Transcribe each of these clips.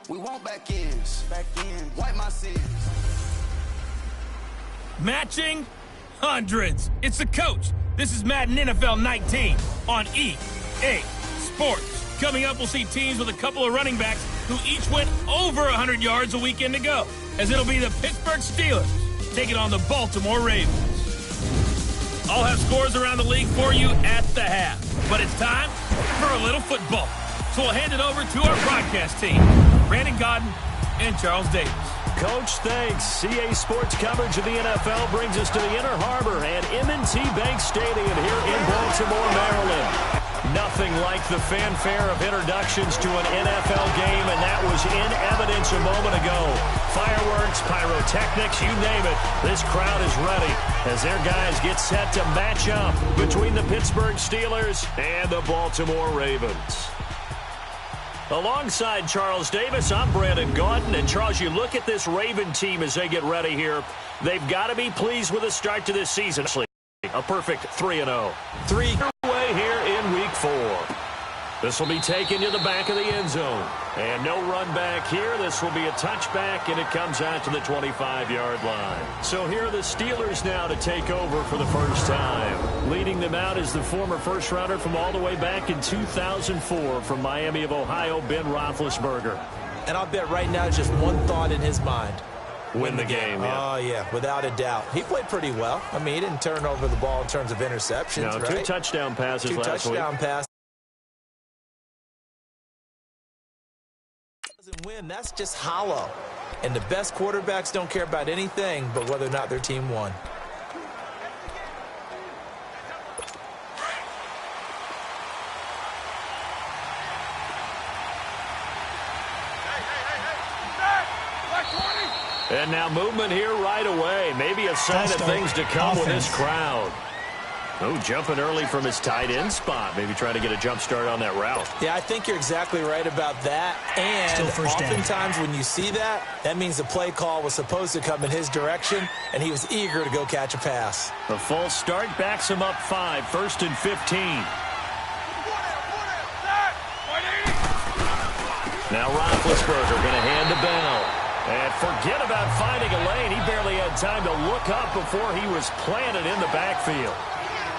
We want back ends. Wipe my sins. Matching hundreds. It's the coach. This is Madden NFL 19 on EA Sports. Coming up, we'll see teams with a couple of running backs who each went over 100 yards a weekend ago, as it'll be the Pittsburgh Steelers taking on the Baltimore Ravens. I'll have scores around the league for you at the half, but it's time for a little football. So we'll hand it over to our broadcast team, Brandon Gaudin and Charles Davis. Coach, thanks. CA Sports coverage of the NFL brings us to the Inner Harbor at M&T Bank Stadium here in Baltimore, Maryland. Nothing like the fanfare of introductions to an NFL game, and that was in evidence a moment ago. Fireworks, pyrotechnics, you name it. This crowd is ready as their guys get set to match up between the Pittsburgh Steelers and the Baltimore Ravens. Alongside Charles Davis, I'm Brandon Gaudin. And, Charles, you look at this Raven team as they get ready here. They've got to be pleased with the start to this season. A perfect 3-0. 3 away here in Week 4. This will be taken to the back of the end zone. And no run back here. This will be a touchback, and it comes out to the 25-yard line. So here are the Steelers now to take over for the first time. Leading them out is the former first-rounder from all the way back in 2004 from Miami of Ohio, Ben Roethlisberger. And I'll bet right now just one thought in his mind. Win the game, yeah. Oh, yeah, without a doubt. He played pretty well. I mean, he didn't turn over the ball in terms of interceptions, no, right? 2 touchdown passes last week. 2 touchdown passes. Doesn't win, that's just hollow. And the best quarterbacks don't care about anything but whether or not their team won. And now movement here right away. Maybe a sign of things to come with this crowd. Oh, jumping early from his tight end spot. Maybe trying to get a jump start on that route. Yeah, I think you're exactly right about that. And oftentimes when you see that, that means the play call was supposed to come in his direction, and he was eager to go catch a pass. The false start backs him up 5, 1st and 15. Now Roethlisberger going to hand the bell. And forget about finding a lane. He barely had time to look up before he was planted in the backfield.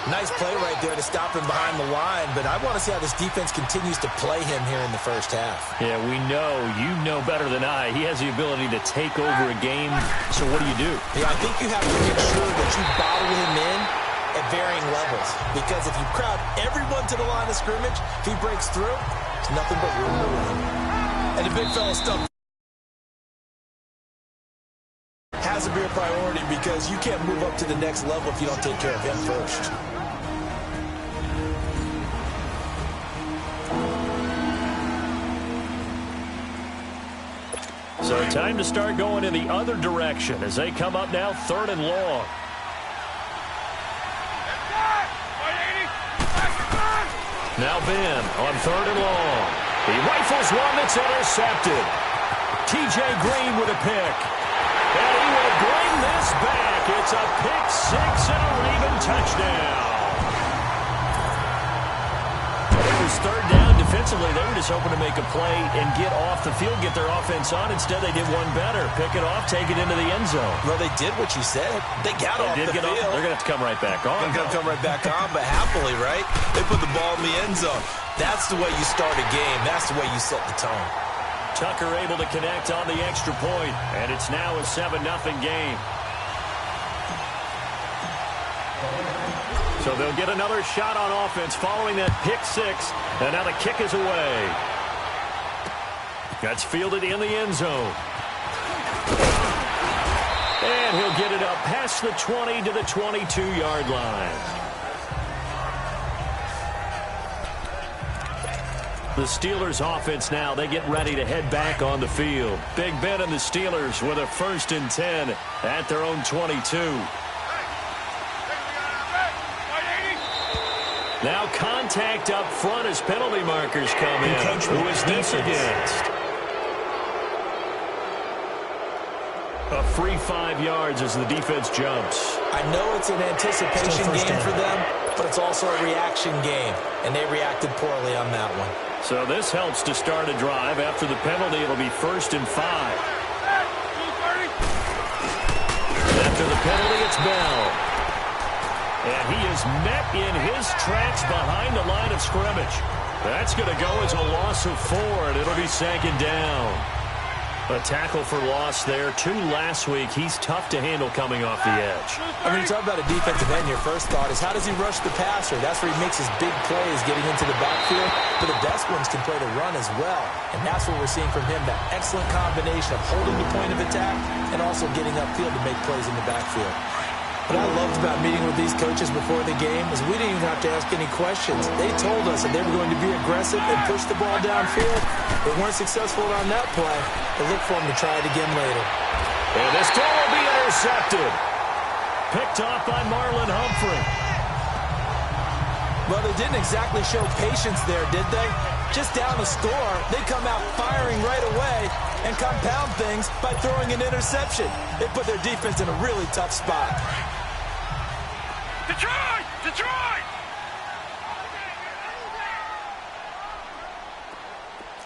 Nice play right there to stop him behind the line, but I want to see how this defense continues to play him here in the first half. Yeah, we know. You know better than I. He has the ability to take over a game, so what do? Yeah, I think you have to make sure that you bottle him in at varying levels, because if you crowd everyone to the line of scrimmage, if he breaks through, it's nothing but room to run. And the big fella stuff has to be a priority, because you can't move up to the next level if you don't take care of him first. So time to start going in the other direction as they come up now 3rd and long. Now Ben on 3rd and long. He rifles one that's intercepted. TJ Green with a pick. And he will bring this back. It's a pick 6 and a Raven touchdown. It was 3rd down. Defensively, they were just hoping to make a play and get off the field, get their offense on. Instead, they did one better. Pick it off, take it into the end zone. Well, they did what you said. They got off the field. They're going to have to come right back on. They're going to come right back on, but happily, right? They put the ball in the end zone. That's the way you start a game. That's the way you set the tone. Tucker able to connect on the extra point, and it's now a 7-0 game. So they'll get another shot on offense following that pick 6, and now the kick is away. That's fielded in the end zone. And he'll get it up past the 20 to the 22-yard line. The Steelers offense now, they get ready to head back on the field. Big Ben and the Steelers with a 1st and 10 at their own 22. Now contact up front as penalty markers come in. Who is this against? A free 5 yards as the defense jumps. I know it's an anticipation game for them, but it's also a reaction game, and they reacted poorly on that one. So this helps to start a drive. After the penalty, it'll be 1st and 5. After the penalty, it's Bell. And he is met in his tracks behind the line of scrimmage. That's going to go as a loss of 4, and it'll be 2nd down. A tackle for loss there. 2 last week. He's tough to handle coming off the edge. I mean, you talk about a defensive end, your first thought is how does he rush the passer? That's where he makes his big plays getting into the backfield. But the best ones can play the run as well. And that's what we're seeing from him, that excellent combination of holding the point of attack and also getting upfield to make plays in the backfield. What I loved about meeting with these coaches before the game is we didn't even have to ask any questions. They told us that they were going to be aggressive and push the ball downfield. They weren't successful on that play, but look for them to try it again later. And this throw will be intercepted. Picked off by Marlon Humphrey. Well, they didn't exactly show patience there, did they? Just down a score, they come out firing right away and compound things by throwing an interception. They put their defense in a really tough spot. Detroit! Detroit!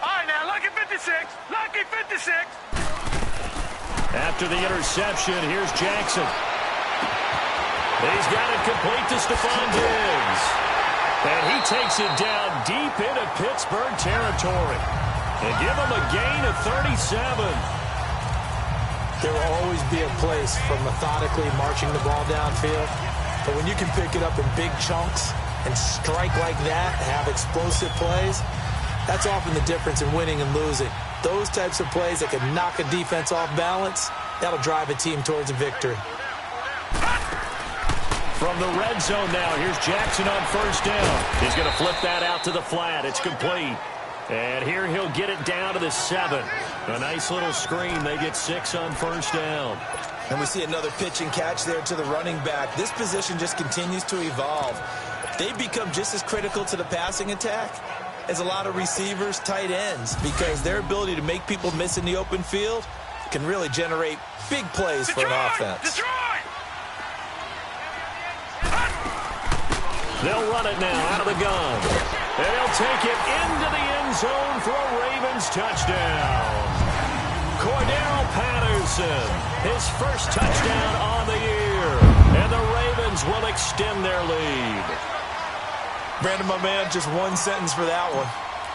All right, now, lucky 56. Lucky 56. After the interception, here's Jackson. He's got it complete to Stephon Diggs. And he takes it down deep into Pittsburgh territory. And give him a gain of 37. There will always be a place for methodically marching the ball downfield. But when you can pick it up in big chunks and strike like that, have explosive plays, that's often the difference in winning and losing. Those types of plays that can knock a defense off balance, that'll drive a team towards a victory. From the red zone now, here's Jackson on 1st down. He's going to flip that out to the flat. It's complete. And here he'll get it down to the 7. A nice little screen. They get 6 on 1st down. And we see another pitch and catch there to the running back. This position just continues to evolve. They become just as critical to the passing attack as a lot of receivers, tight ends, because their ability to make people miss in the open field can really generate big plays for an offense. Detroit! They'll run it now out of the gun. And they'll take it into the end zone for a Ravens touchdown. Cordero Patterson, his first touchdown on the year. And the Ravens will extend their lead. Brandon, my man, just one sentence for that one.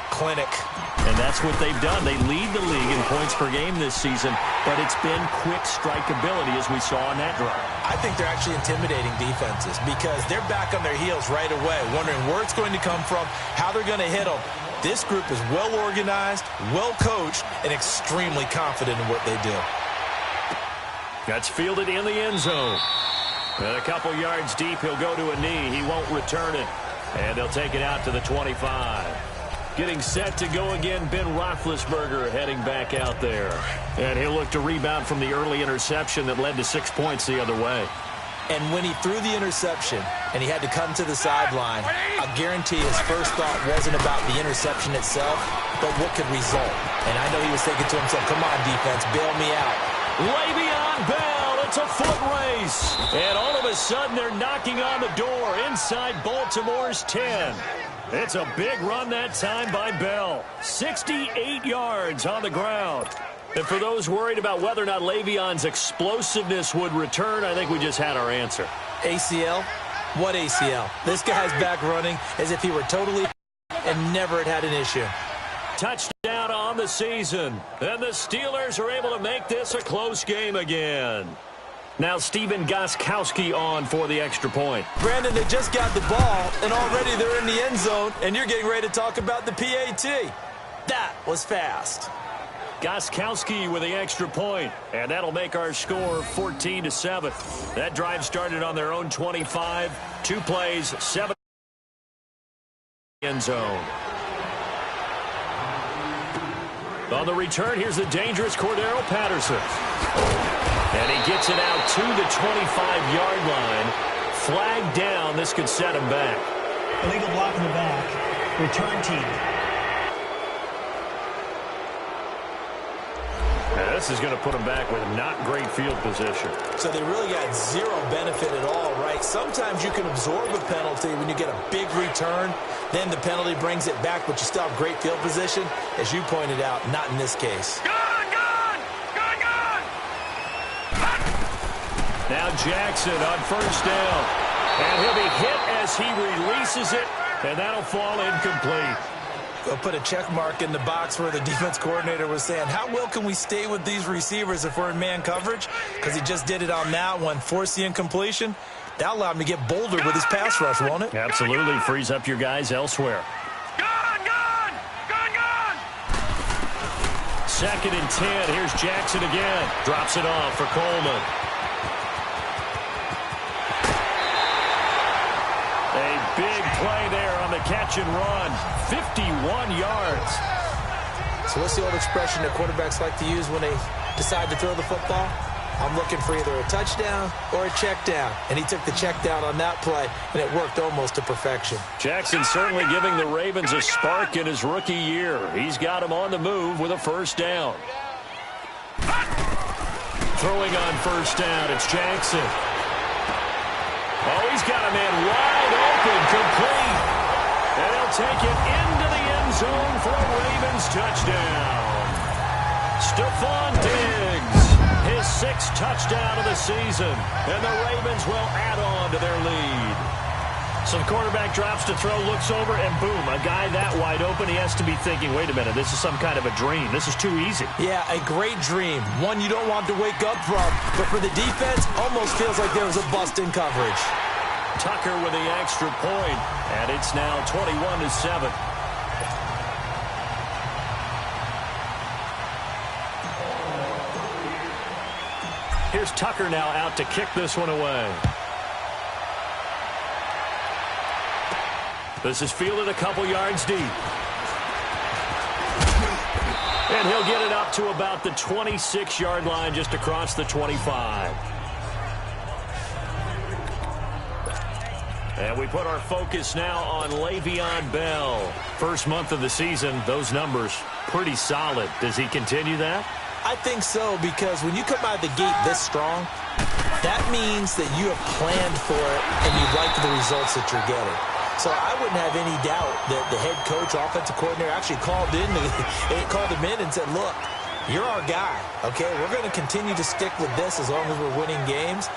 Clinic. And that's what they've done. They lead the league in points per game this season, but it's been quick strikeability as we saw on that drive. I think they're actually intimidating defenses because they're back on their heels right away, wondering where it's going to come from, how they're going to hit them. This group is well organized, well coached, and extremely confident in what they do. That's fielded in the end zone. And a couple yards deep, he'll go to a knee. He won't return it. And they'll take it out to the 25. Getting set to go again, Ben Roethlisberger heading back out there. And he'll look to rebound from the early interception that led to 6 points the other way. And when he threw the interception and he had to come to the sideline, I guarantee his first thought wasn't about the interception itself, but what could result. And I know he was thinking to himself, come on, defense, bail me out. Le'Veon Bell, it's a foot race. And all of a sudden, they're knocking on the door inside Baltimore's 10. It's a big run that time by Bell. 68 yards on the ground. And for those worried about whether or not Le'Veon's explosiveness would return, I think we just had our answer. ACL? What ACL? This guy's back running as if he were totally and never had had an issue. Touchdown on the season. And the Steelers are able to make this a close game again. Now Stephen Gostkowski on for the extra point. Brandon, they just got the ball, and already they're in the end zone, and you're getting ready to talk about the PAT. That was fast. Gostkowski with the extra point, and that'll make our score 14-7. That drive started on their own 25. 2 plays, 7 end zone. On the return, here's the dangerous Cordero Patterson. And he gets it out to the 25-yard line. Flag down. This could set him back. Illegal block in the back. Return team. Yeah, this is going to put them back with not great field position. So they really got zero benefit at all, right? Sometimes you can absorb a penalty when you get a big return. Then the penalty brings it back, but you still have great field position. As you pointed out, not in this case. Now Jackson on first down. And he'll be hit as he releases it, and that'll fall incomplete. They'll put a check mark in the box where the defense coordinator was saying, how well can we stay with these receivers if we're in man coverage? Because he just did it on that one, forced the incompletion. That allowed him to get bolder with his pass rush, won't it? Absolutely. Frees up your guys elsewhere. Gone! 2nd and 10. Here's Jackson again. Drops it off for Coleman. A big play there on the catch and run. 51 yards. So what's the old expression that quarterbacks like to use when they decide to throw the football? I'm looking for either a touchdown or a check down. And he took the check down on that play, and it worked almost to perfection. Jackson certainly giving the Ravens a spark in his rookie year. He's got him on the move with a first down. Throwing on first down, it's Jackson. Oh, he's got a man wide open, complete. And he'll take it into the end zone for a Ravens touchdown. Stephon Diggs, his 6th touchdown of the season. And the Ravens will add on to their lead. So the quarterback drops to throw, looks over, and boom, a guy that wide open, he has to be thinking, wait a minute, this is some kind of a dream. This is too easy. Yeah, a great dream. One you don't want to wake up from. But for the defense, almost feels like there was a bust in coverage. Tucker with the extra point, and it's now 21-7. Here's Tucker now out to kick this one away. This is fielded a couple yards deep. And he'll get it up to about the 26-yard line, just across the 25. And we put our focus now on Le'Veon Bell. First month of the season, those numbers pretty solid. Does he continue that? I think so, because when you come out of the gate this strong, that means that you have planned for it and you like the results that you're getting. So I wouldn't have any doubt that the head coach, offensive coordinator, actually called him in and said, look, you're our guy, okay? We're going to continue to stick with this as long as we're winning games.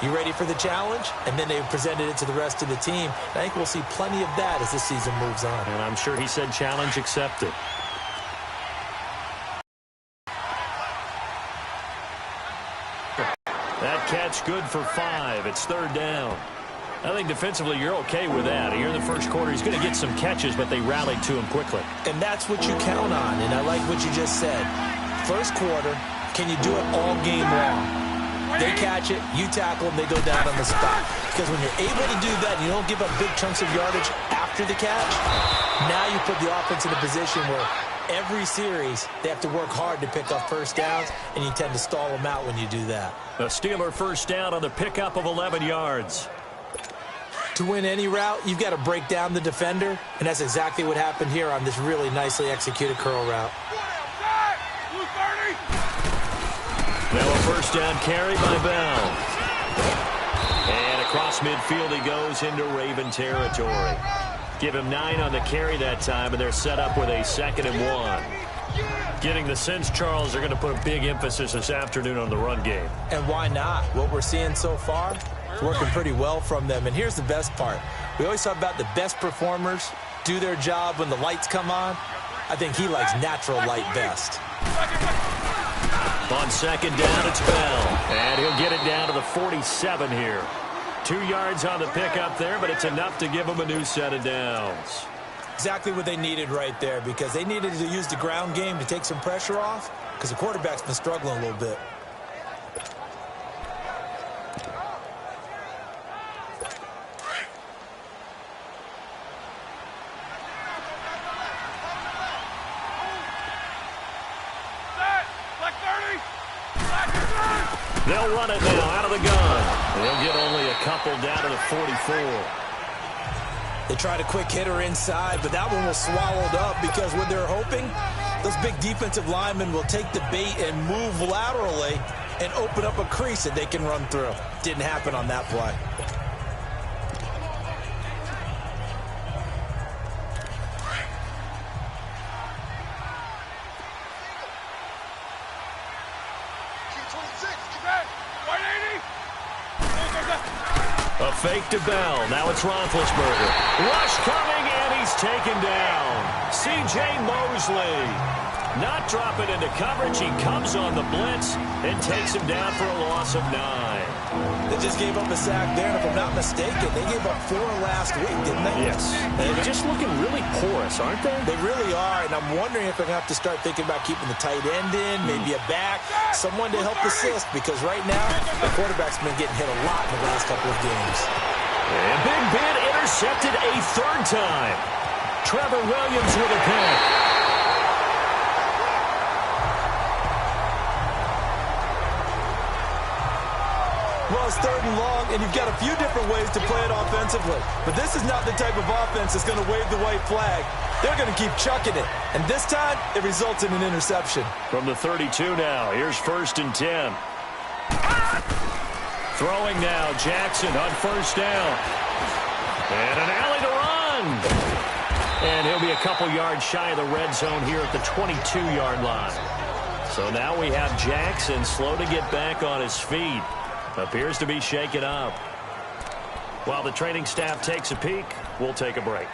You ready for the challenge? And then they presented it to the rest of the team. I think we'll see plenty of that as the season moves on. And I'm sure he said challenge accepted. That catch good for 5. It's 3rd down. I think defensively you're okay with that. Here in the first quarter, he's going to get some catches, but they rallied to him quickly. And that's what you count on, and I like what you just said. First quarter, can you do it all game long? They catch it, you tackle them, they go down on the spot. Because when you're able to do that and you don't give up big chunks of yardage after the catch, now you put the offense in a position where every series they have to work hard to pick up first downs, and you tend to stall them out when you do that. A Steeler first down on the pickup of 11 yards. To win any route, you've got to break down the defender, and that's exactly what happened here on this really nicely executed curl route. Now a first down carry by Bell. And across midfield he goes into Raven territory. Give him 9 on the carry that time, and they're set up with a 2nd and 1. Getting the sense, Charles, they're going to put a big emphasis this afternoon on the run game. And why not? What we're seeing so far, it's working pretty well from them. And here's the best part. We always talk about the best performers do their job when the lights come on. I think he likes natural light best. On 2nd down, it's Bell. And he'll get it down to the 47 here. 2 yards on the pickup there, but it's enough to give them a new set of downs. Exactly what they needed right there, because they needed to use the ground game to take some pressure off, because the quarterback's been struggling a little bit. They'll run it now out of the gun. They'll get only a couple down to the 44. They tried a quick hitter inside, but that one was swallowed up because what they're hoping Those big defensive linemen will take the bait and move laterally and open up a crease that they can run through. Didn't happen on that play. A fake to Bell. Now it's Roethlisberger. Rush coming, and he's taken down. C.J. Mosley not dropping into coverage. He comes on the blitz and takes him down for a loss of 9. They just gave up a sack there, and if I'm not mistaken, they gave up 4 last week, didn't they? Yes. They're just looking really porous, aren't they? They really are, and I'm wondering if they're going to have to start thinking about keeping the tight end in, maybe a back, someone to help assist, because right now, the quarterback's been getting hit a lot in the last couple of games. And Big Ben intercepted a 3rd time. Trevor Williams with a pick. Well, it's 3rd and long, and you've got a few different ways to play it offensively. But this is not the type of offense that's going to wave the white flag. They're going to keep chucking it. And this time, it results in an interception. From the 32 now, here's 1st and 10. Throwing now, Jackson on 1st down. And an alley to run. And he'll be a couple yards shy of the red zone here at the 22-yard line. So now we have Jackson slow to get back on his feet. Appears to be shaken up. While the training staff takes a peek, we'll take a break.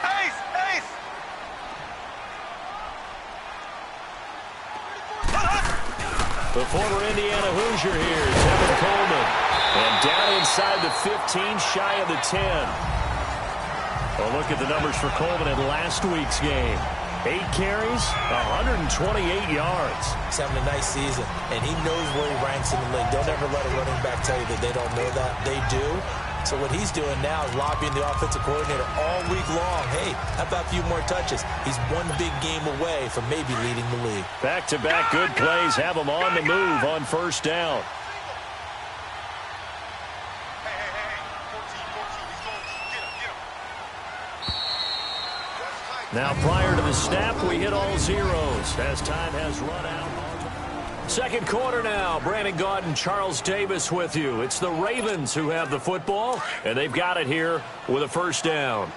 Ace! Ace! The former Indiana Hoosier here, Tevin Coleman. And down inside the 15, shy of the 10. Well, look at the numbers for Coleman in last week's game. 8 carries, 128 yards. He's having a nice season, and he knows where he ranks in the league. Don't ever let a running back tell you that they don't know that. They do. So what he's doing now is lobbying the offensive coordinator all week long. Hey, how about a few more touches? He's one big game away from maybe leading the league. Back-to-back good plays have him on the move on 1st down. Now, prior to the snap, we hit all zeros as time has run out. 2nd quarter now. Brandon Gaudin, Charles Davis with you. It's the Ravens who have the football, and they've got it here with a 1st down.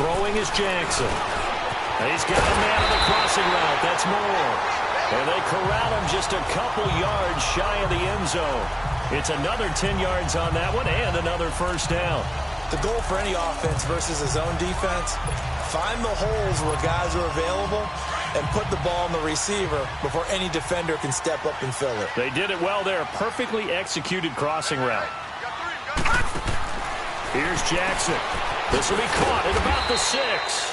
Throwing is Jackson. He's got a man on the crossing route. That's Moore. And they corral him just a couple yards shy of the end zone. It's another 10 yards on that one and another 1st down. The goal for any offense versus a zone defense, find the holes where guys are available and put the ball on the receiver before any defender can step up and fill it. They did it well there. Perfectly executed crossing route. Here's Jackson. This will be caught at about the 6.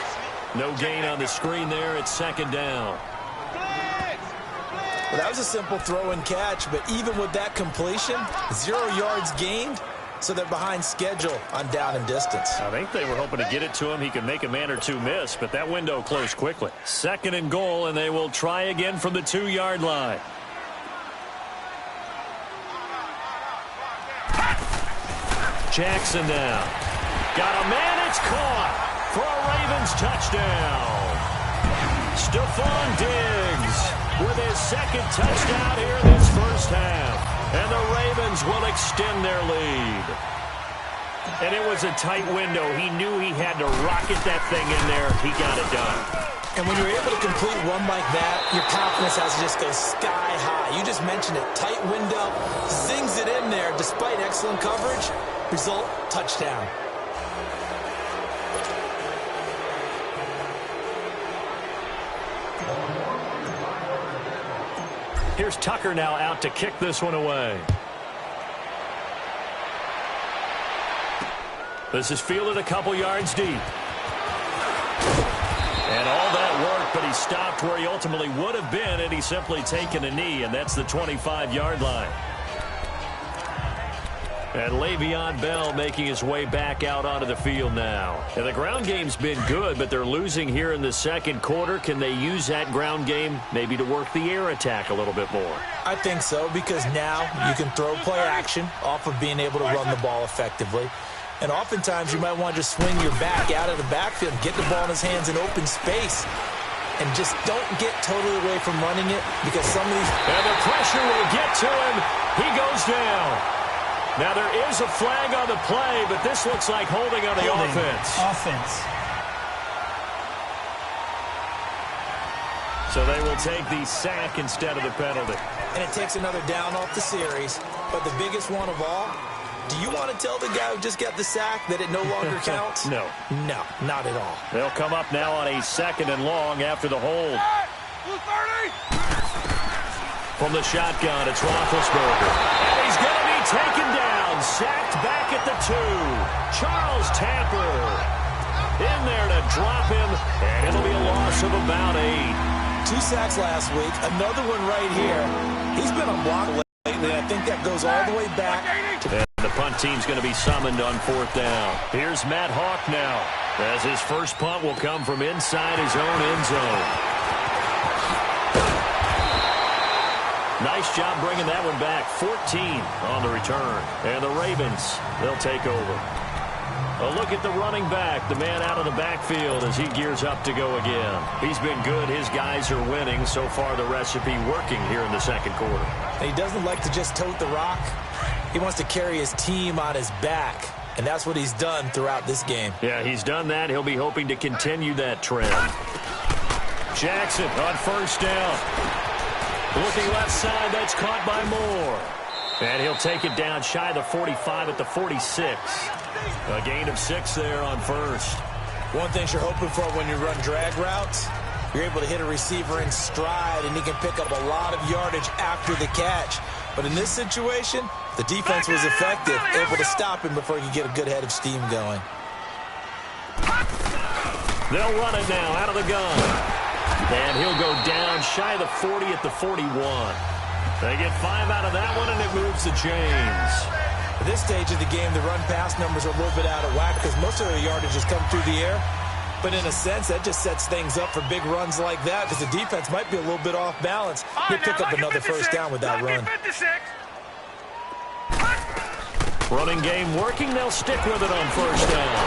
No gain on the screen there. It's 2nd down. Well, that was a simple throw and catch, but even with that completion, 0 yards gained, so they're behind schedule on down and distance. I think they were hoping to get it to him. He could make a man or two miss, but that window closed quickly. 2nd and goal, and they will try again from the 2-yard line. Jackson now. Got a man, it's caught for a Ravens touchdown. Stephon Diggs with his 2nd touchdown here in this 1st half. And the Ravens will extend their lead. And it was a tight window. He knew he had to rocket that thing in there. He got it done. And when you're able to complete one like that, your confidence has to just go sky high. You just mentioned it. Tight window, zings it in there despite excellent coverage. Result, touchdown. Here's Tucker now out to kick this one away. This is fielded a couple yards deep. And all that work, but he stopped where he ultimately would have been had he simply taken a knee, and that's the 25-yard line. And Le'Veon Bell making his way back out onto the field now. And the ground game's been good, but they're losing here in the second quarter. Can they use that ground game maybe to work the air attack a little bit more? I think so, because now you can throw play action off of being able to run the ball effectively. And oftentimes you might want to just swing your back out of the backfield and get the ball in his hands in open space. And just don't get totally away from running it, because some of these... And the pressure will get to him. He goes down. Now there is a flag on the play, but this looks like holding on the offense. So they will take the sack instead of the penalty. And it takes another down off the series. But the biggest one of all, do you want to tell the guy who just got the sack that it no longer counts? No. No, not at all. They'll come up now on a 2nd and long after the hold. From the shotgun, it's Roethlisberger. And he's going to be taken down, sacked back at the 2. Charles Tapper in there to drop him, and it'll be a loss of about 8. 2 sacks last week, another one right here. He's been on block lately, and I think that goes all the way back to... And the punt team's going to be summoned on 4th down. Here's Matt Hawk now, as his first punt will come from inside his own end zone. Nice job bringing that one back. 14 on the return. And the Ravens, they'll take over. A look at the running back, the man out of the backfield as he gears up to go again. He's been good. His guys are winning. So far, the recipe working here in the second quarter. He doesn't like to just tote the rock. He wants to carry his team on his back. And that's what he's done throughout this game. Yeah, he's done that. He'll be hoping to continue that trend. Jackson on 1st down. Looking left side, that's caught by Moore. And he'll take it down shy of the 45 at the 46. A gain of 6 there on 1st. One thing you're hoping for when you run drag routes, you're able to hit a receiver in stride, and he can pick up a lot of yardage after the catch. But in this situation, the defense was effective, able to stop him before he could get a good head of steam going. They'll run it now out of the gun. And he'll go down shy of the 40 at the 41. They get 5 out of that one, and it moves the chains. At this stage of the game, the run-pass numbers are a little bit out of whack because most of the yardage has come through the air. But in a sense, that just sets things up for big runs like that because the defense might be a little bit off balance. He'll pick up another 1st down with that run. Running game working. They'll stick with it on 1st down.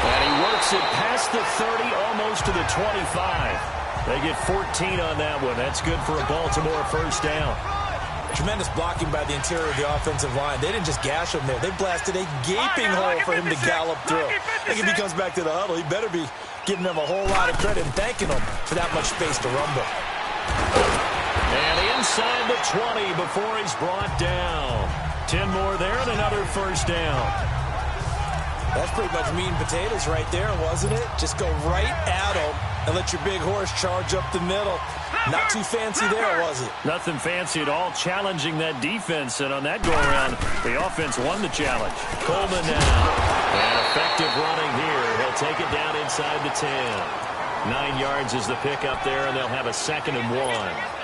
And he works it past the 30, almost to the 25. They get 14 on that one. That's good for a Baltimore 1st down. Tremendous blocking by the interior of the offensive line. They didn't just gash him there. They blasted a gaping hole for him to gallop through. I think if he comes back to the huddle, he better be giving them a whole lot of credit and thanking them for that much space to rumble. And inside the 20 before he's brought down. 10 more there and another 1st down. That's pretty much meat and potatoes right there, wasn't it? Just go right at him and let your big horse charge up the middle. Not too fancy there, was it? Nothing fancy at all, challenging that defense. And on that go-around, the offense won the challenge. Coleman now. And effective running here. He'll take it down inside the 10. 9 yards is the pickup there, and they'll have a 2nd and 1.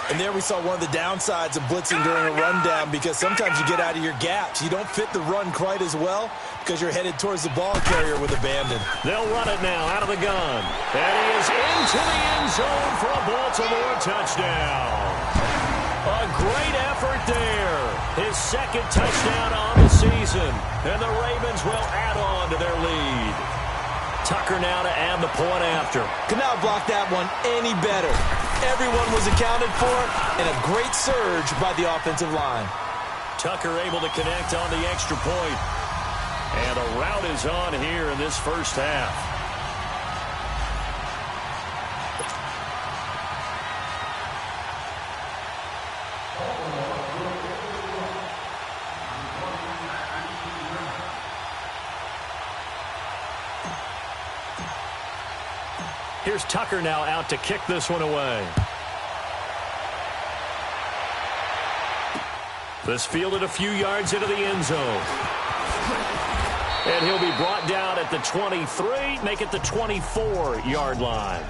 And there we saw one of the downsides of blitzing during a rundown because sometimes you get out of your gaps. You don't fit the run quite as well because you're headed towards the ball carrier with abandon. They'll run it now out of the gun. And he is into the end zone for a Baltimore touchdown. A great effort there. His 2nd touchdown on the season. And the Ravens will add on to their lead. Tucker now to add the point after. Could not block that one any better. Everyone was accounted for, and a great surge by the offensive line. Tucker able to connect on the extra point. And a rout is on here in this 1st half. Here's Tucker now out to kick this one away. This fielded a few yards into the end zone. And he'll be brought down at the 23, make it the 24-yard line.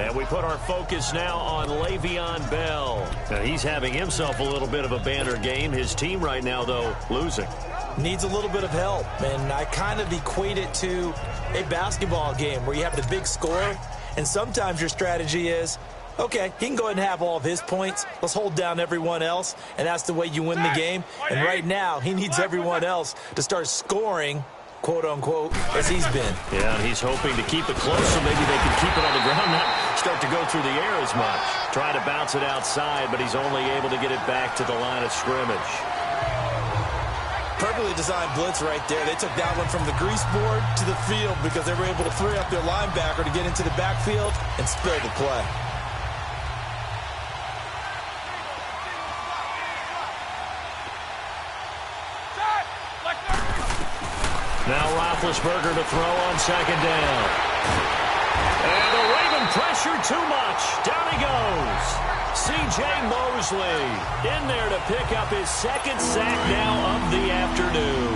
And we put our focus now on Le'Veon Bell. Now, he's having himself a little bit of a banner game. His team right now, though, losing. Needs a little bit of help, and I kind of equate it to a basketball game where you have the big score, and sometimes your strategy is, okay, he can go ahead and have all of his points. Let's hold down everyone else, and that's the way you win the game. And right now, he needs everyone else to start scoring, quote-unquote, as he's been. Yeah, and he's hoping to keep it close so maybe they can keep it on the ground, not start to go through the air as much. Try to bounce it outside, but he's only able to get it back to the line of scrimmage. Perfectly designed blitz right there. They took that one from the grease board to the field because they were able to free up their linebacker to get into the backfield and spill the play. Now Roethlisberger to throw on second down. And the Raven pressure too much. Down he goes. C.J. Mosley in there to pick up his second sack now of the afternoon.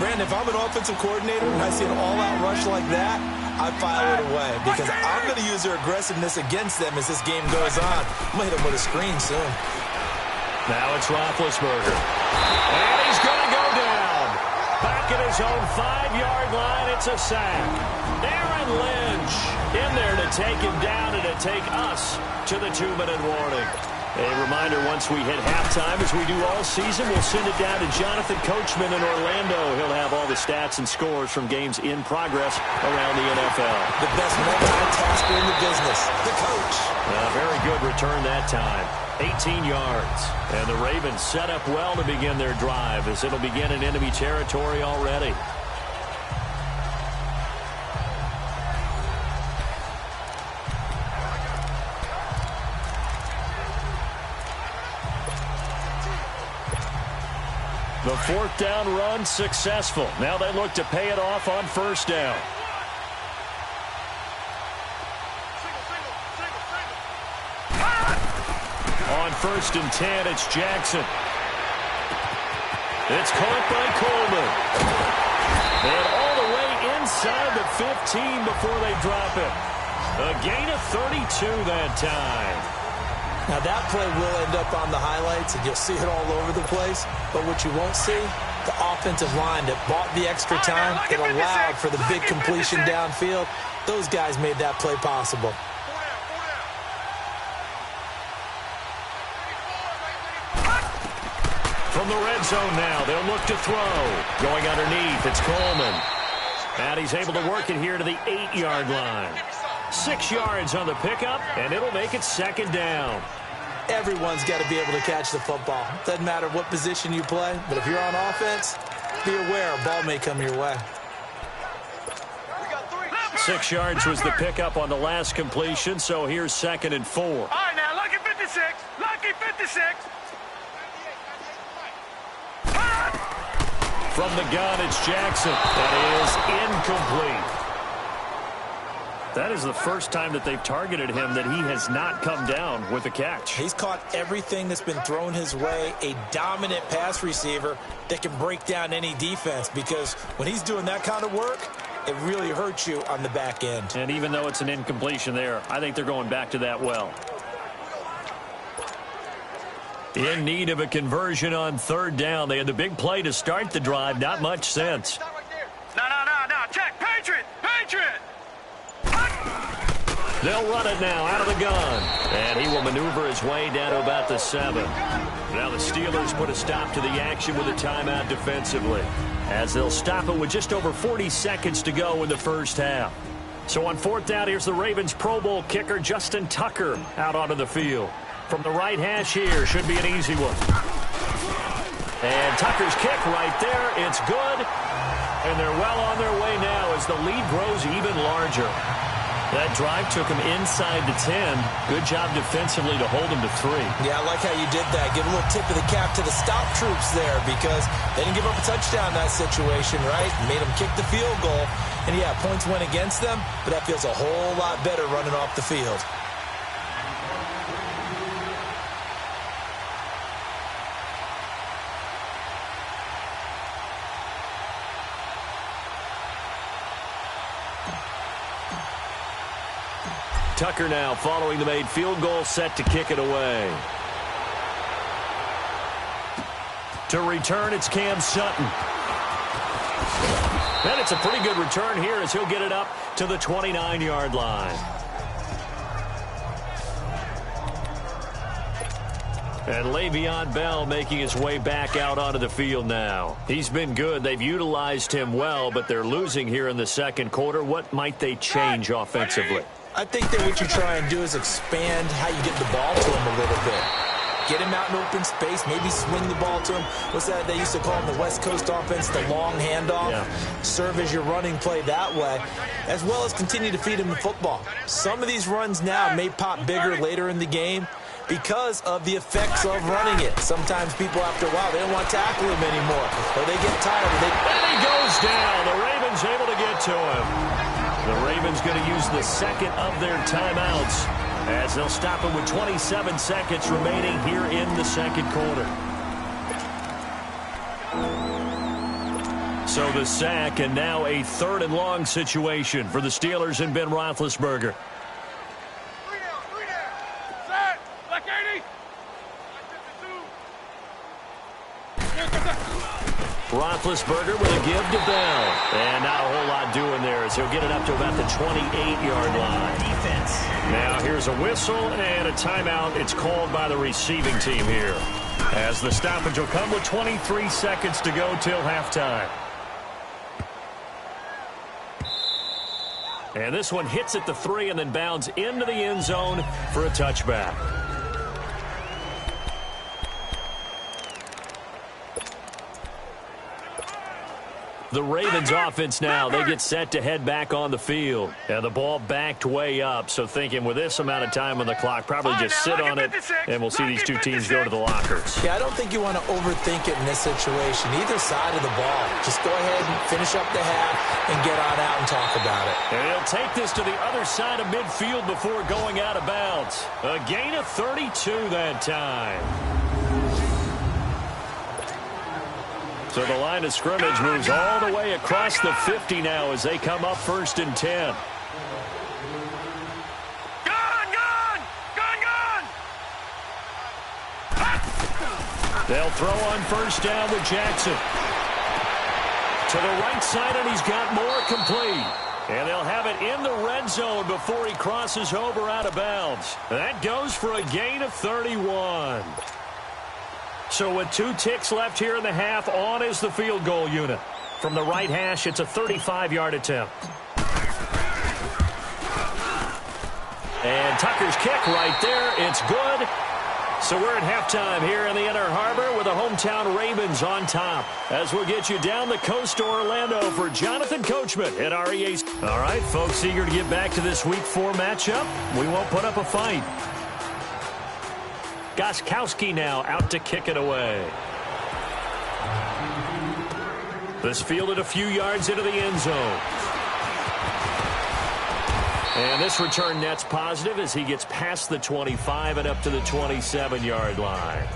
Brandon, if I'm an offensive coordinator and I see an all-out rush like that, I file it away because I'm going to use their aggressiveness against them as this game goes on. I'm going to hit them with a screen soon. Now it's Roethlisberger. And he's going to go down. Back at his own 5-yard line, it's a sack. Aaron Lynch in there to take him down and to take us to the 2-minute warning. A reminder, once we hit halftime, as we do all season, we'll send it down to Jonathan Coachman in Orlando. He'll have all the stats and scores from games in progress around the NFL. The best multitasker in the business, the coach. A very good return that time. 18 yards. And the Ravens set up well to begin their drive as it'll begin in enemy territory already. The fourth down run successful. Now they look to pay it off on first down. On 1st and 10, it's Jackson. It's caught by Coleman. And all the way inside the 15 before they drop it. A gain of 32 that time. Now that play will end up on the highlights, and you'll see it all over the place. But what you won't see, the offensive line that bought the extra time, that allowed for the big completion downfield. Those guys made that play possible. From the red zone now, they'll look to throw. Going underneath, it's Coleman. And he's able to work it here to the 8-yard line. 6 yards on the pickup, and it'll make it second down. Everyone's got to be able to catch the football. Doesn't matter what position you play, but if you're on offense, be aware a ball may come your way. 6 yards was the pickup on the last completion, so here's 2nd and 4. All right, now, lucky 56. Lucky 56. From the gun, it's Jackson. That is incomplete. That is the first time that they've targeted him that he has not come down with a catch. He's caught everything that's been thrown his way, a dominant pass receiver that can break down any defense, because when he's doing that kind of work, it really hurts you on the back end. And even though it's an incompletion there, I think they're going back to that well. In need of a conversion on 3rd down. They had the big play to start the drive. Not much sense. No. Check. Patriot. They'll run it now out of the gun. And he will maneuver his way down to about the 7. Now the Steelers put a stop to the action with a timeout defensively, as they'll stop it with just over 40 seconds to go in the first half. So on 4th down, here's the Ravens Pro Bowl kicker Justin Tucker out onto the field. From the right hash here, should be an easy one. And Tucker's kick right there, it's good. And they're well on their way now as the lead grows even larger. That drive took him inside the 10. Good job defensively to hold him to 3. Yeah, I like how you did that. Give a little tip of the cap to the stop troops there, because they didn't give up a touchdown in that situation, right? Made them kick the field goal. And yeah, points went against them, but that feels a whole lot better running off the field. Tucker now following the made field goal, set to kick it away. To return, it's Cam Sutton. And it's a pretty good return here as he'll get it up to the 29-yard line. And Le'Veon Bell making his way back out onto the field now. He's been good. They've utilized him well, but they're losing here in the second quarter. What might they change offensively? I think that what you try and do is expand how you get the ball to him a little bit. Get him out in open space, maybe swing the ball to him. What's that they used to call in the West Coast offense, the long handoff? Yeah. Serve as your running play that way, as well as continue to feed him the football. Some of these runs now may pop bigger later in the game because of the effects of running it. Sometimes people, after a while, they don't want to tackle him anymore, or they get tired. And he goes down. The Ravens able to get to him. The Ravens going to use the second of their timeouts as they'll stop him with 27 seconds remaining here in the second quarter. So the sack, and now a 3rd and long situation for the Steelers and Ben Roethlisberger. Roethlisberger with a give to Bell. And not a whole lot doing there as he'll get it up to about the 28-yard line. Defense. Now here's a whistle and a timeout. It's called by the receiving team here, as the stoppage will come with 23 seconds to go till halftime. And this one hits at the 3 and then bounds into the end zone for a touchback. The Ravens offense now, they get set to head back on the field. And the ball backed way up, so thinking with this amount of time on the clock, probably just sit on it, and we'll see these two teams go to the lockers. Yeah, I don't think you want to overthink it in this situation. Either side of the ball. Just go ahead and finish up the half and get on out and talk about it. And he'll take this to the other side of midfield before going out of bounds. A gain of 32 that time. So the line of scrimmage moves all the way across the 50 now as they come up 1st and 10. They'll throw on 1st down with Jackson. To the right side, and he's got more complete. And they'll have it in the red zone before he crosses over out of bounds. That goes for a gain of 31. So with 2 ticks left here in the half, on is the field goal unit. From the right hash, it's a 35-yard attempt. And Tucker's kick right there. It's good. So we're at halftime here in the Inner Harbor with the hometown Ravens on top. As we'll get you down the coast to Orlando for Jonathan Coachman at REA. All right, folks, eager to get back to this Week 4 matchup. We won't put up a fight. Gostkowski now out to kick it away. This fielded a few yards into the end zone. And this return net's positive as he gets past the 25 and up to the 27-yard line.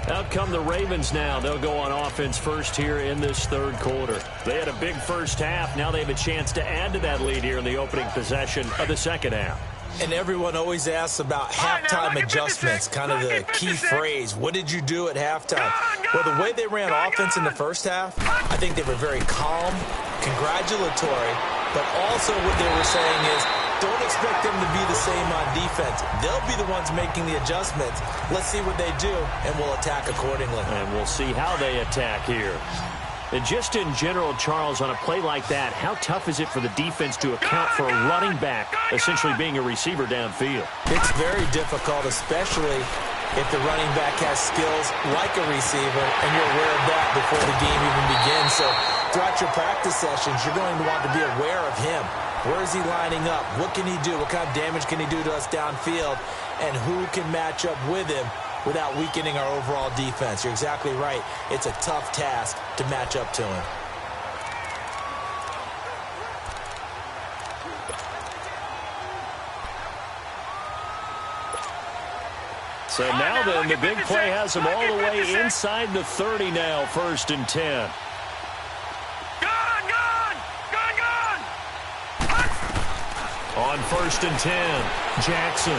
Out come the Ravens now. They'll go on offense first here in this 3rd quarter. They had a big first half. Now they have a chance to add to that lead here in the opening possession of the 2nd half. And everyone always asks about halftime adjustments, kind of the key phrase. What did you do at halftime? Well, the way they ran offense in the first half, I think they were very calm, congratulatory, but also what they were saying is don't expect them to be the same on defense. They'll be the ones making the adjustments. Let's see what they do, and we'll attack accordingly. And we'll see how they attack here. And just in general, Charles, on a play like that, how tough is it for the defense to account for a running back essentially being a receiver downfield? It's very difficult, especially if the running back has skills like a receiver, and you're aware of that before the game even begins. So throughout your practice sessions, you're going to want to be aware of him. Where is he lining up? What can he do? What kind of damage can he do to us downfield? And who can match up with him without weakening our overall defense? You're exactly right. It's a tough task to match up to him. So now then, the big play has him all the way inside the 30 now, 1st and 10. on 1st and 10. Jackson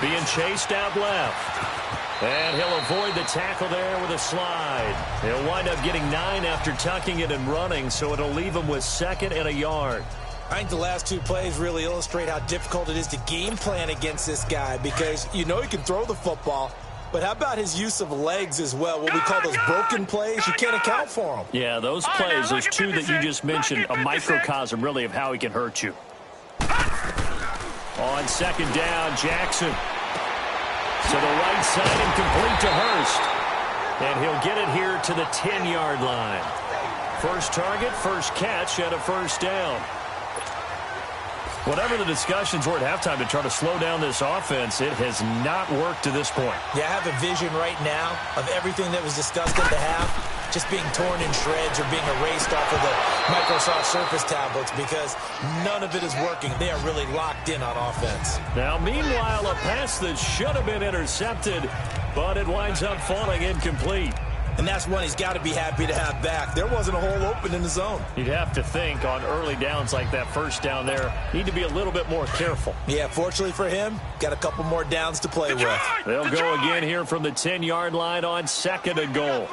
being chased out left. And he'll avoid the tackle there with a slide. He'll wind up getting 9 after tucking it and running, so it'll leave him with 2nd and a yard. I think the last 2 plays really illustrate how difficult it is to game plan against this guy because you know he can throw the football, but how about his use of legs as well? What we call those broken plays, you can't account for them. Yeah, those plays, those 2 that you just mentioned, a microcosm really of how he can hurt you. On 2nd down, Jackson. To the right side and complete to Hurst. And he'll get it here to the 10-yard line. First target, first catch, and a 1st down. Whatever the discussions were at halftime to try to slow down this offense, it has not worked to this point. Yeah, I have a vision right now of everything that was discussed at the half just being torn in shreds or being erased off of the Microsoft Surface tablets because none of it is working. They are really locked in on offense. Now, meanwhile, a pass that should have been intercepted, but it winds up falling incomplete. And that's one he's got to be happy to have back. There wasn't a hole open in the zone. You'd have to think on early downs like that 1st down there, need to be a little bit more careful. Yeah, fortunately for him, got a couple more downs to play with. They'll go again here from the 10-yard line on 2nd and goal.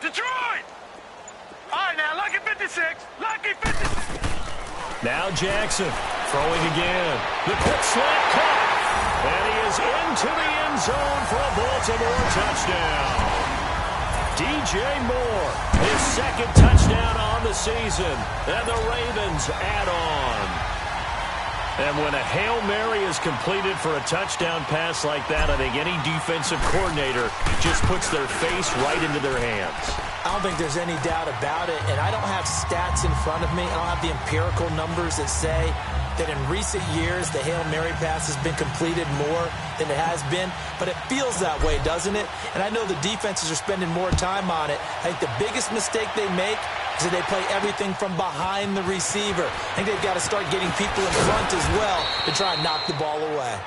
Detroit! All right, now, lucky 56. Lucky 56. Now Jackson throwing again. The quick slant caught. And he is into the end zone for a Baltimore touchdown. DJ Moore, his 2nd touchdown on the season. And the Ravens add on. And when a Hail Mary is completed for a touchdown pass like that, I think any defensive coordinator just puts their face right into their hands. I don't think there's any doubt about it, and I don't have stats in front of me. I don't have the empirical numbers that say that in recent years the Hail Mary pass has been completed more than it has been, but it feels that way, doesn't it? And I know the defenses are spending more time on it. I think the biggest mistake they make is that they play everything from behind the receiver. I think they've got to start getting people in front as well to try and knock the ball away.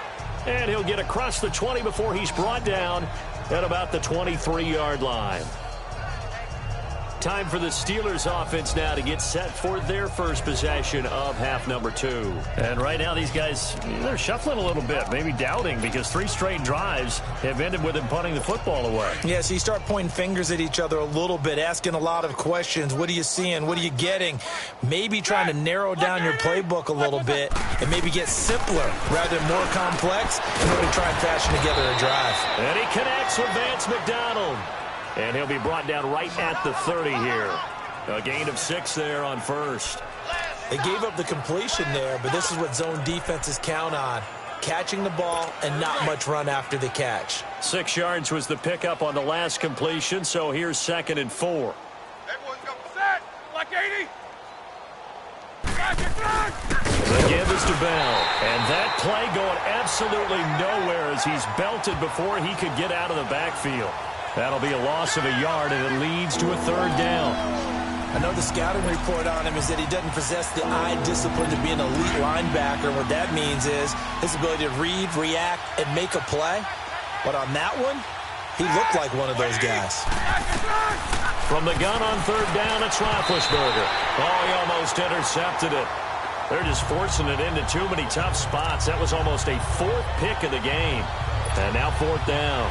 And he'll get across the 20 before he's brought down at about the 23-yard line. Time for the Steelers offense now to get set for their first possession of half number 2. And right now these guys, they're shuffling a little bit, maybe doubting because 3 straight drives have ended with them punting the football away. Yeah, so you start pointing fingers at each other a little bit, asking a lot of questions. What are you seeing? What are you getting? Maybe trying to narrow down your playbook a little bit and maybe get simpler rather than more complex in order to try and fashion together a drive. And he connects with Vance McDonald. And he'll be brought down right at the 30 here. A gain of 6 there on 1st. They gave up the completion there, but this is what zone defenses count on. Catching the ball and not much run after the catch. 6 yards was the pickup on the last completion, so here's 2nd and 4. Everyone's got set. Like 80. The give is to Bell. And that play going absolutely nowhere as he's belted before he could get out of the backfield. That'll be a loss of a yard, and it leads to a 3rd down. I know the scouting report on him is that he doesn't possess the eye discipline to be an elite linebacker. What that means is his ability to read, react, and make a play. But on that one, he looked like one of those guys. From the gun on 3rd down, it's Roethlisberger. Oh, he almost intercepted it. They're just forcing it into too many tough spots. That was almost a 4th pick of the game. And now 4th down.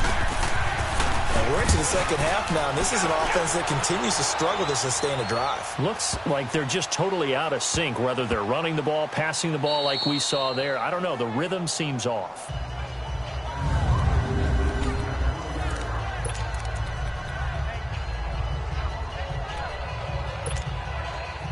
And we're into the second half now, and this is an offense that continues to struggle to sustain a drive. Looks like they're just totally out of sync, whether they're running the ball, passing the ball like we saw there. I don't know. The rhythm seems off.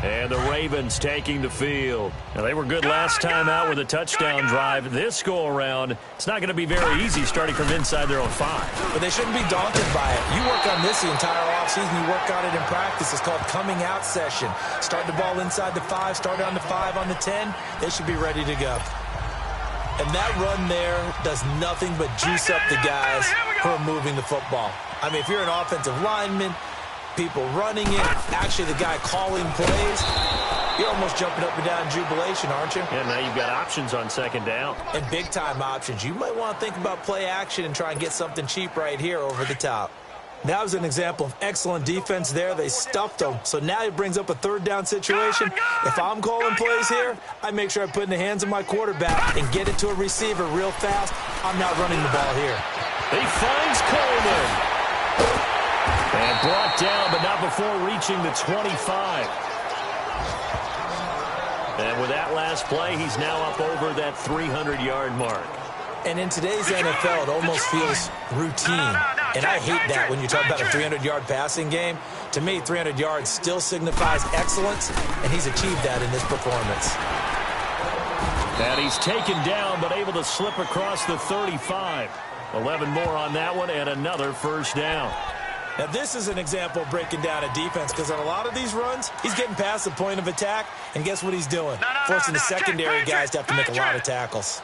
And the Ravens taking the field. Now, they were good last time out with a touchdown drive. This go-around, it's not going to be very easy starting from inside their own 5. But they shouldn't be daunted by it. You work on this the entire offseason. You work on it in practice. It's called coming out session. Start the ball inside the 5, start on the 5, on the 10. They should be ready to go. And that run there does nothing but juice up the guys who are moving the football. I mean, if you're an offensive lineman, people running it, actually the guy calling plays, you're almost jumping up and down in jubilation, aren't you? And now you've got options on 2nd down. And big-time options. You might want to think about play action and try and get something cheap right here over the top. That was an example of excellent defense there. They stuffed them. So now it brings up a third down situation. If I'm calling plays here, I make sure I put it in the hands of my quarterback and get it to a receiver real fast. I'm not running the ball here. He finds Coleman. And brought down, but not before reaching the 25. And with that last play, he's now up over that 300-yard mark. And in today's NFL, it almost feels routine. And I hate that when you talk about a 300-yard passing game. To me, 300 yards still signifies excellence, and he's achieved that in this performance. And he's taken down, but able to slip across the 35. 11 more on that one, and another first down. Now, this is an example of breaking down a defense, because on a lot of these runs, he's getting past the point of attack, and guess what he's doing? Forcing the secondary guys to have to make a lot of tackles.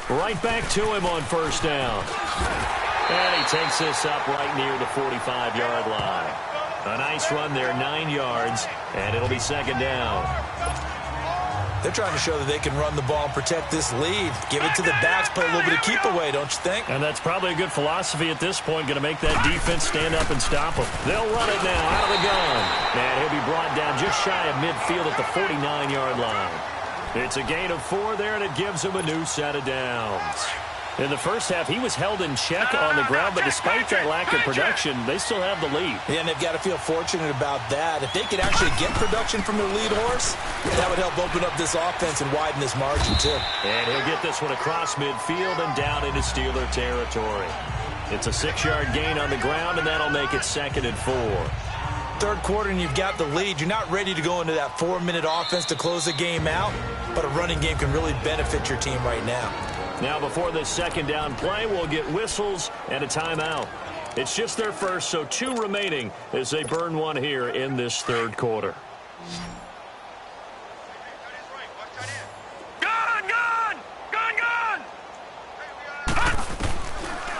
Right back to him on first down. And he takes this up right near the 45-yard line. A nice run there, 9 yards, and it'll be second down. They're trying to show that they can run the ball and protect this lead. Give it to the backs, play a little bit of keep away, don't you think? And that's probably a good philosophy at this point, going to make that defense stand up and stop them. They'll run it now out of the gun. And he'll be brought down just shy of midfield at the 49-yard line. It's a gain of 4 there, and it gives him a new set of downs. In the first half, he was held in check on the ground, but despite that lack of production, they still have the lead. Yeah, and they've got to feel fortunate about that. If they could actually get production from their lead horse, that would help open up this offense and widen this margin, too. And he'll get this one across midfield and down into Steeler territory. It's a 6-yard gain on the ground, and that'll make it 2nd and 4. Third quarter and you've got the lead. You're not ready to go into that 4-minute offense to close the game out, but a running game can really benefit your team right now. Now before this second down play, we'll get whistles and a timeout. It's just their first, so 2 remaining as they burn one here in this third quarter. Gun!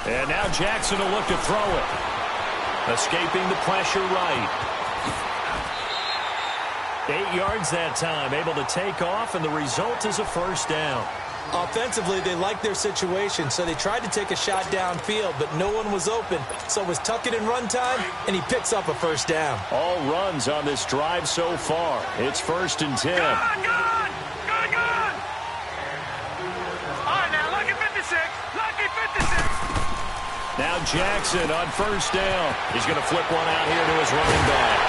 And now Jackson will look to throw it. Escaping the pressure right. 8 yards that time, able to take off, and the result is a first down. Offensively, they liked their situation, so they tried to take a shot downfield, but no one was open. So it was tuck it in run time, and he picks up a first down. All runs on this drive so far. It's 1st and 10. Gun! All right, now, lucky 56. Lucky 56. Now Jackson on first down. He's going to flip one out here to his running back.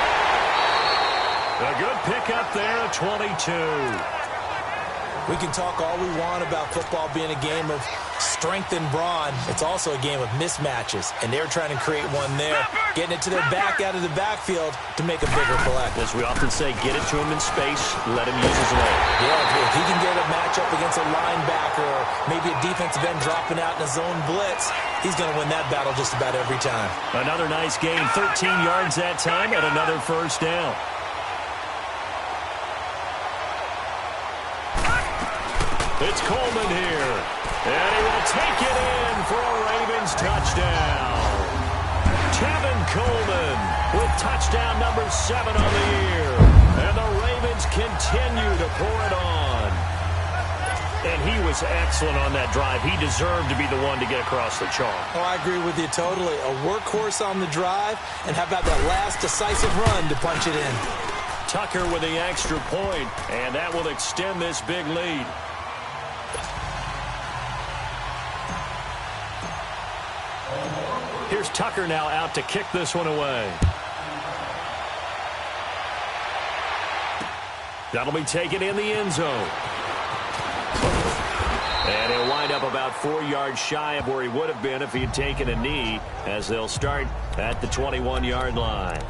A good pickup there at 22. We can talk all we want about football being a game of strength and brawn. It's also a game of mismatches, and they're trying to create one there, getting it to their back out of the backfield to make a bigger play. As we often say, get it to him in space, let him use his leg. Yeah, if he can get a matchup against a linebacker or maybe a defensive end dropping out in a zone blitz, he's going to win that battle just about every time. Another nice gain, 13 yards that time, and another first down. It's Coleman here, and he will take it in for a Ravens touchdown. Tevin Coleman with touchdown number 7 on the year, and the Ravens continue to pour it on. And he was excellent on that drive. He deserved to be the one to get across the chalk. Oh, I agree with you totally. A workhorse on the drive, and how about that last decisive run to punch it in? Tucker with the extra point, and that will extend this big lead. Here's Tucker now out to kick this one away. That'll be taken in the end zone. And he'll wind up about 4 yards shy of where he would have been if he had taken a knee, as they'll start at the 21-yard line.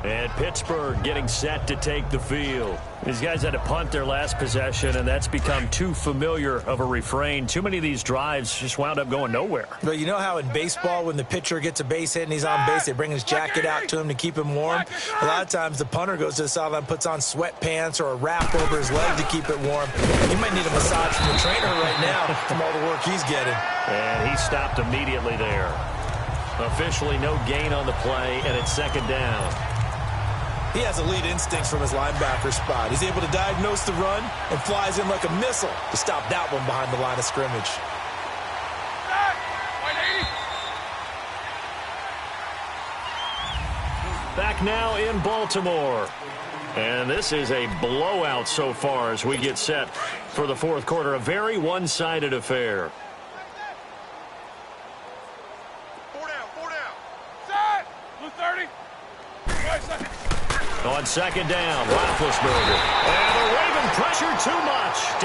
And Pittsburgh getting set to take the field. These guys had to punt their last possession, and that's become too familiar of a refrain. Too many of these drives just wound up going nowhere. But you know how in baseball, when the pitcher gets a base hit and he's on base, they bring his jacket out to him to keep him warm? A lot of times the punter goes to the sideline, puts on sweatpants or a wrap over his leg to keep it warm. He might need a massage from the trainer right now from all the work he's getting. And he stopped immediately there. Officially no gain on the play, and it's second down. He has elite instincts from his linebacker spot. He's able to diagnose the run and flies in like a missile to stop that one behind the line of scrimmage. back now in Baltimore. And this is a blowout so far as we get set for the fourth quarter. A very one-sided affair. 4 down. Set! Blue 30. Right side. On second down, Roethlisberger. And the Raven pressure too much.